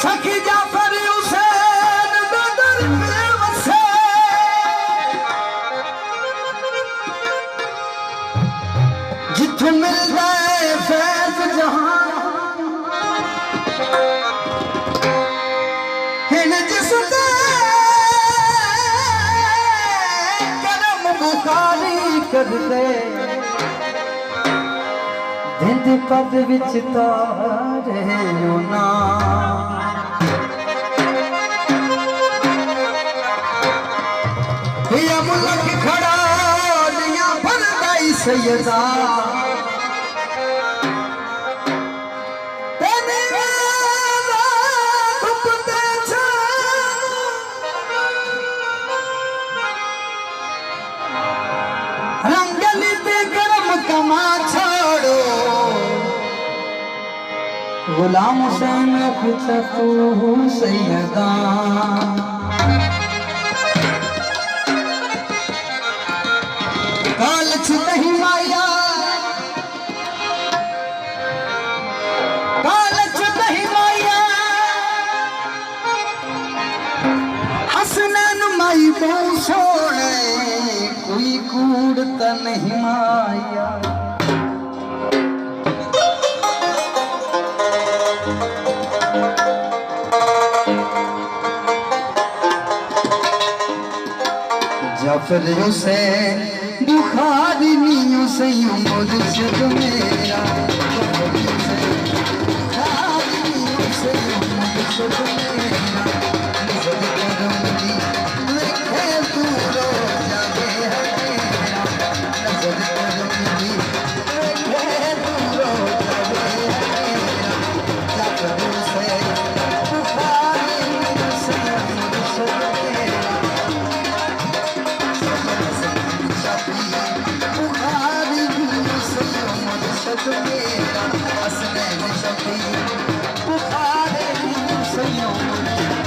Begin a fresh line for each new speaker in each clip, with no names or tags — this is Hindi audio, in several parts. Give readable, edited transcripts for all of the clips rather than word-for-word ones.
सखी जाफर हुसैन बदर पे वसे जिथों मिल जाए फैज जहां हिन जिसने करम बुखारी कर दे धिंद पद विच तारे ना मुल्क खड़ा दुनिया भर दाई सैयदा तेने वाला धुपते छा रंगली पे गरम कमा छोड़ो गुलाम हुसैन पिता तू सैयदा कालच नहीं माया कालच नहीं माया हसनैन माई बहु सोने कोई कूड़ता नहीं माया जाफर हुसैन बुखारी नीयों से मुर्शिद मेरा बुखारी नीयों से मुर्शिद मेरा नजर करूंगी लिखे दूरो जावे हमेरा नजर करूंगी लिखे दूरो जावे हमेरा जाफर हुसैन बुखारी नीयों से मुर्शिद मेरा बुखारी से मुर्शिद मेरा हसनैन शफी बुखारी से मुर्शिद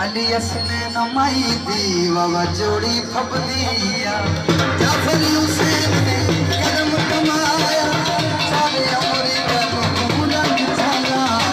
अलियसने नमाई दी वावा जोड़ी फब दिया जाफर हुसैन ने कदम कमाया सारे अमरी का बुलंद चला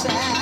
हुसैन